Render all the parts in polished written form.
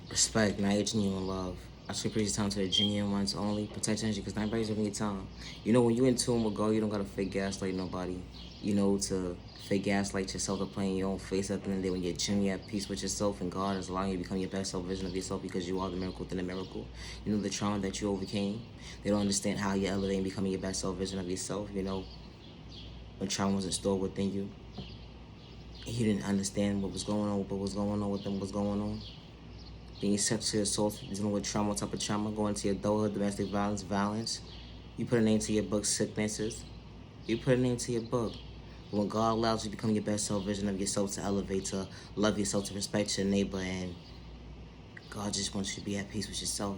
Respect, not your genuine love. I should appreciate time to the genuine ones only. Protect energy because not everybody's giving you time. You know, when you in tune with God, you don't gotta fake gaslight nobody. You know, to fake gaslight yourself to play in your own face at the end of the day when you're genuinely at peace with yourself and God is allowing you to become your best self version of yourself because you are the miracle within the miracle. You know, the trauma that you overcame. They don't understand how you're elevating becoming your best self version of yourself. You know, when trauma was stored within you, you didn't understand what was going on, what was going on with them, what's going on. Being sexually assaulted, dealing with trauma, type of trauma, going to your adulthood, domestic violence. You put a name to your book, sicknesses. You put a name to your book. When God allows you to become your best self version of yourself, to elevate, to love yourself, to respect your neighbor, and God just wants you to be at peace with yourself.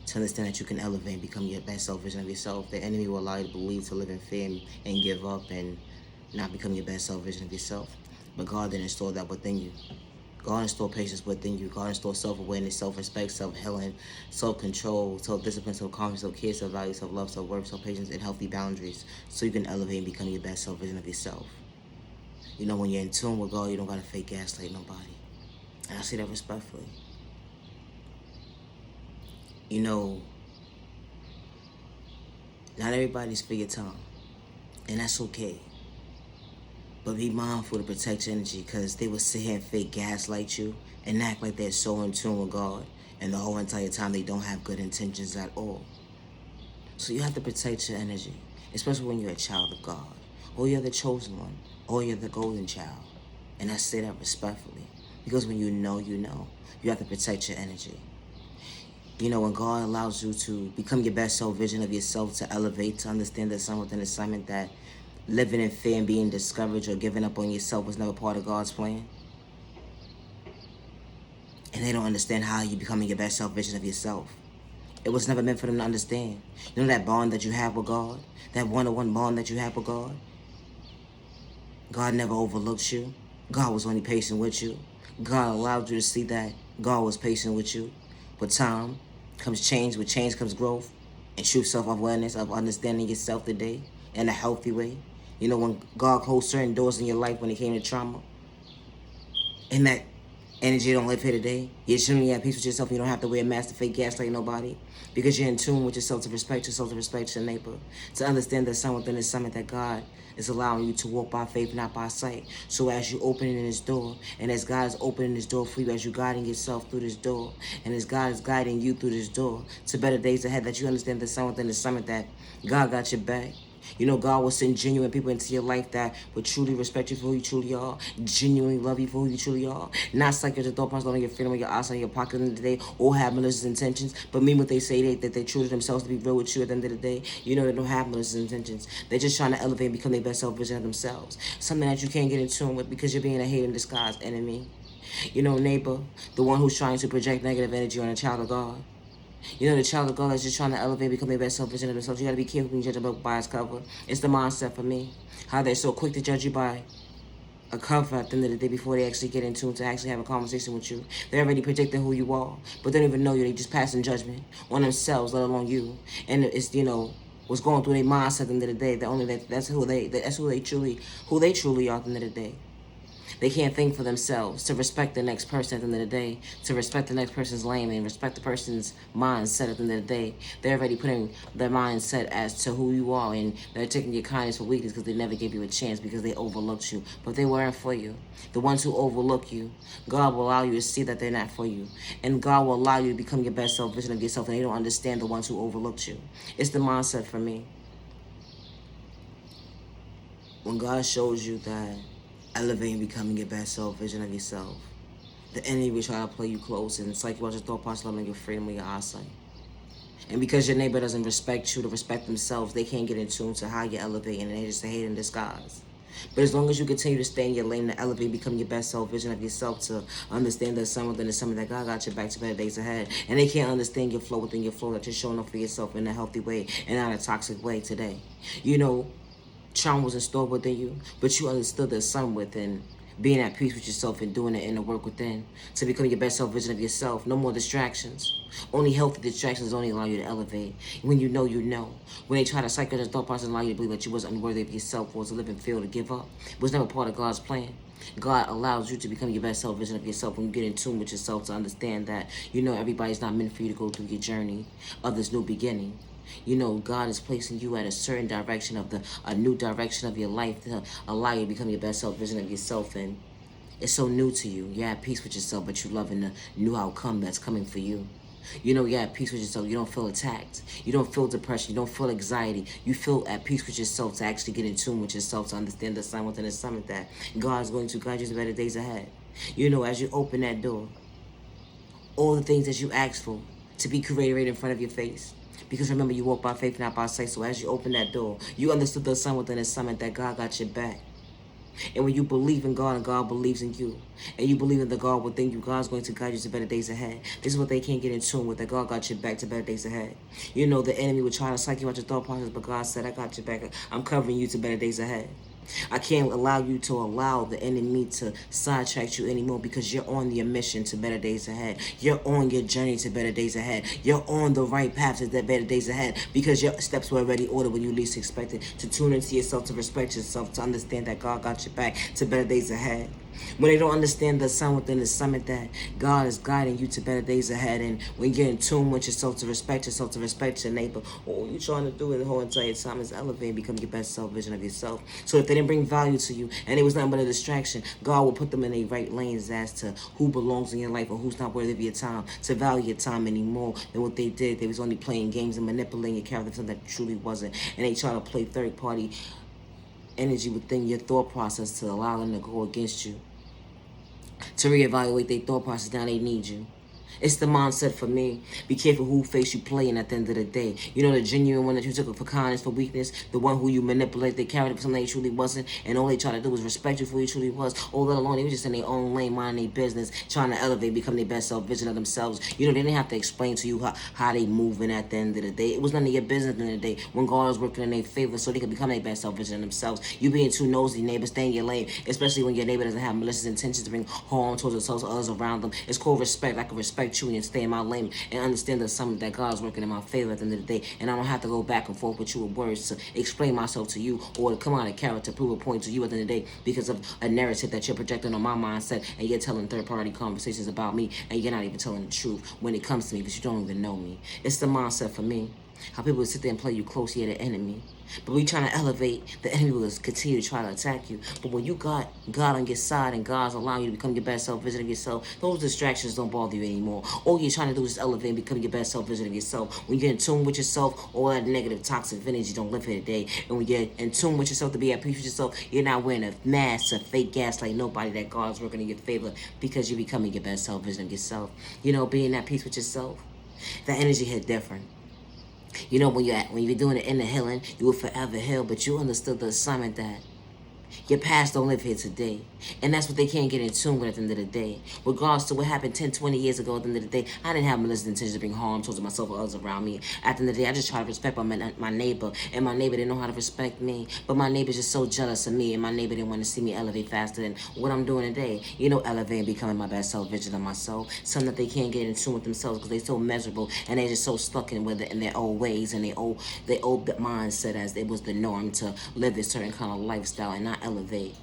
To understand that you can elevate and become your best self version of yourself. The enemy will allow you to believe, to live in fear, and give up, and not become your best self version of yourself. But God didn't install that within you. God install patience within you. God install self-awareness, self-respect, self-healing, self-control, self-discipline, self-confidence, self-care, self-value, self-love, self-worth, self-patience, and healthy boundaries so you can elevate and become your best self-vision of yourself. You know, when you're in tune with God, you don't gotta fake gaslight nobody. And I say that respectfully. You know, not everybody's for your time, and that's okay. But be mindful to protect your energy because they will sit here and fake gaslight you and act like they're so in tune with God. And the whole entire time they don't have good intentions at all. So you have to protect your energy, especially when you're a child of God. Or you're the chosen one. Or you're the golden child. And I say that respectfully. Because when you know, you know. You have to protect your energy. You know, when God allows you to become your best self vision of yourself, to elevate, to understand the assignment within assignment, that living in fear and being discouraged or giving up on yourself was never part of God's plan. And they don't understand how you're becoming your best self vision of yourself. It was never meant for them to understand. You know that bond that you have with God? That one-on-one bond that you have with God? God never overlooked you. God was only patient with you. God allowed you to see that God was patient with you. With time comes change. With change comes growth. And true self-awareness of understanding yourself today in a healthy way. You know, when God closed certain doors in your life when it came to trauma, and that energy don't live here today, you're genuinely at peace with yourself. You don't have to wear a mask to fake gaslight nobody because you're in tune with yourself, to respect yourself, to respect your neighbor, to understand the sun within the summit that God is allowing you to walk by faith, not by sight. So as you open in this door, and as God is opening this door for you, as you're guiding yourself through this door, and as God is guiding you through this door to better days ahead, that you understand the sun within the summit that God got your back. You know, God will send genuine people into your life that will truly respect you for who you truly are, genuinely love you for who you truly are, not psych your thought process, loving your freedom, your eyes on your pocket in the day, or have malicious intentions, but mean what they say, that they true to themselves, to be real with you at the end of the day. You know they don't have malicious intentions. They're just trying to elevate and become their best self version of themselves. Something that you can't get in tune with because you're being a hate in disguise enemy. You know, neighbor, the one who's trying to project negative energy on a child of God. You know, the child of God that's just trying to elevate, become their best self version of themselves. You got to be careful when you judge a book by its cover. It's the mindset for me. How they're so quick to judge you by a cover at the end of the day before they actually get into it, to actually have a conversation with you. They're already predicting who you are, but they don't even know you. They just passing judgment on themselves, let alone you. And it's, you know, what's going through their mindset at the end of the day. That's who they truly are at the end of the day. They can't think for themselves, to respect the next person at the end of the day, to respect the next person's lane and respect the person's mindset at the end of the day. They're already putting their mindset as to who you are, and they're taking your kindness for weakness because they never gave you a chance because they overlooked you. But they weren't for you. The ones who overlook you, God will allow you to see that they're not for you. And God will allow you to become your best self vision of yourself, and they don't understand the ones who overlooked you. It's the mindset for me. When God shows you that elevating, becoming your best self vision of yourself, the enemy will try to play you close and psychological thought process, loving your freedom and your eyesight. And because your neighbor doesn't respect you to respect themselves, they can't get in tune to how you're elevating, and they just hate in disguise. But as long as you continue to stay in your lane, to elevate, become your best self vision of yourself, to understand that something is something that God got your back to better days ahead. And they can't understand your flow within your flow, that you're showing up for yourself in a healthy way and not a toxic way today. You know, trauma was installed within you, but you understood the sun within, being at peace with yourself and doing the inner work within to become your best self vision of yourself. No more distractions. Only healthy distractions only allow you to elevate. When you know, you know. When they try to psych your thought process and allow you to believe that you was unworthy of yourself, or was a living field to give up, it was never part of God's plan. God allows you to become your best self version of yourself when you get in tune with yourself to understand that, everybody's not meant for you to go through your journey of this new beginning. God is placing you at a certain direction of a new direction of your life to allow you to become your best self version of yourself. And it's so new to you. You're at peace with yourself, but you're loving the new outcome that's coming for you. You're at peace with yourself. You don't feel attacked. You don't feel depression. You don't feel anxiety. You feel at peace with yourself to actually get in tune with yourself to understand the sign within the summit that God is going to guide you to better days ahead. As you open that door, all the things that you asked for to be created right in front of your face. Because remember, you walk by faith, not by sight. So as you open that door, you understood the sign within the summit that God got your back. And when you believe in God and God believes in you, and you believe in the God within you, God's going to guide you to better days ahead. This is what they can't get in tune with, that God got your back to better days ahead. The enemy will try to psych you out your thought process, but God said, I got your back. I'm covering you to better days ahead. I can't allow you to allow the enemy to sidetrack you anymore, because you're on your mission to better days ahead. You're on your journey to better days ahead. You're on the right path to the better days ahead, because your steps were already ordered when you least expected. To tune into yourself, to respect yourself, to understand that God got your back to better days ahead. When they don't understand the sign within the summit that God is guiding you to better days ahead, and when you're in tune with yourself, to respect your neighbor, all you're trying to do the whole entire time is elevate and become your best self vision of yourself. So if they didn't bring value to you and it was nothing but a distraction, God will put them in their right lanes as to who belongs in your life or who's not worthy of your time, to value your time anymore than what they did. They was only playing games and manipulating your character for something that truly wasn't. And they try to play third party energy within your thought process to allow them to go against you, to reevaluate their thought process. Now they need you. It's the mindset for me. Be careful who face you playing at the end of the day. The genuine one that you took for kindness, for weakness, the one who you manipulate, they carried for something they truly wasn't, and all they try to do was respect you for who you truly was. All that alone, they were just in their own lane, minding their business, trying to elevate, become their best self vision of themselves. They didn't have to explain to you how they moving at the end of the day. It was none of your business at the end of the day when God was working in their favor so they could become their best self vision of themselves. You being too nosy, neighbor, stay in your lane, especially when your neighbor doesn't have malicious intentions to bring harm towards themselves or others around them. It's called respect. I can respect you and stay in my lane and understand that something that God's working in my favor at the end of the day, and I don't have to go back and forth with you with words to explain myself to you or to come out of character, prove a point to you at the end of the day because of a narrative that you're projecting on my mindset, and you're telling third-party conversations about me, and you're not even telling the truth when it comes to me, because you don't even know me. It's the mindset for me. How people will sit there and play you close, you're the enemy. But when you're trying to elevate, the enemy will continue to try to attack you. But when you got God on your side and God's allowing you to become your best self vision of yourself, those distractions don't bother you anymore. All you're trying to do is elevate and become your best self vision of yourself. When you get in tune with yourself, all that negative, toxic energy don't live here today. And when you're in tune with yourself, to be at peace with yourself, you're not wearing a mask, a fake gas like nobody, that God's working in your favor because you're becoming your best self vision of yourself. Being at peace with yourself, that energy hit different. When you're doing the inner healing, you will forever heal, but you understood the assignment that your past don't live here today. And that's what they can't get in tune with at the end of the day. Regardless to what happened 10, 20 years ago, at the end of the day, I didn't have malicious intentions to bring harm towards myself or others around me. At the end of the day, I just try to respect my neighbor. And my neighbor didn't know how to respect me. But my neighbor's just so jealous of me. And my neighbor didn't want to see me elevate faster than what I'm doing today. Elevate and becoming my best self vision of myself. Something that they can't get in tune with themselves because they're so miserable. And they're just so stuck in their old ways and their old mindset as it was the norm to live a certain kind of lifestyle and not elevate.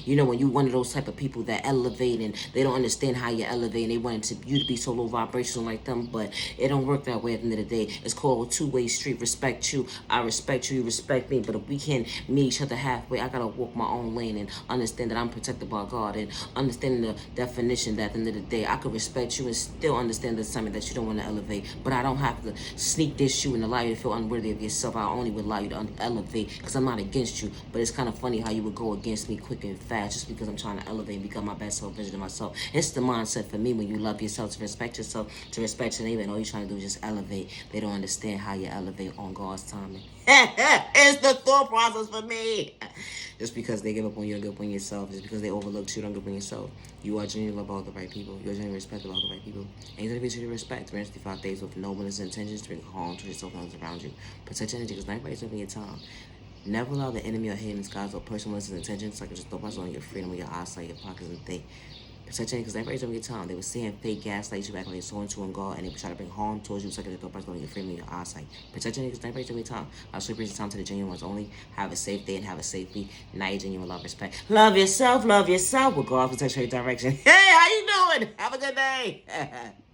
When you one of those type of people that elevate and they don't understand how you elevate, and they want you to be so low vibrational like them, but it don't work that way at the end of the day. It's called a two-way street. Respect you, I respect you, you respect me. But if we can't meet each other halfway, I gotta walk my own lane and understand that I'm protected by God, and understanding the definition that at the end of the day, I could respect you and still understand the assignment that you don't want to elevate. But I don't have to sneak this you and allow you to feel unworthy of yourself. I only would allow you to elevate because I'm not against you. But it's kind of funny how you would go against me quick and fast just because I'm trying to elevate and become my best self vision of myself. It's the mindset for me. When you love yourself, to respect your neighbor, and all you're trying to do is just elevate. They don't understand how you elevate on God's timing. It's the thought process for me. Just because they give up on you, don't give up on yourself. Just because they overlooked you, don't give up on yourself. You are genuinely loved by all the right people. You are genuinely respected by all the right people. And you deserve to respect. 365 days with no malicious intentions to bring harm to yourself and those around you. Protect your energy because everybody's living your time. Never allow the enemy or hidden skies or personal intentions like just throw on your freedom, or your eyesight, your pockets, and think Protect your because every time you get time, they were seeing fake gaslight you, acting like so into in God, and they try to bring harm towards you, second they thought person going to get free in your eyesight. Protect your niggas every time. I should bring time to the genuine ones only. Have a safe day and have a safe week. Now you genuine love, respect. Love yourself with God, protect your direction. Hey, how you doing? Have a good day.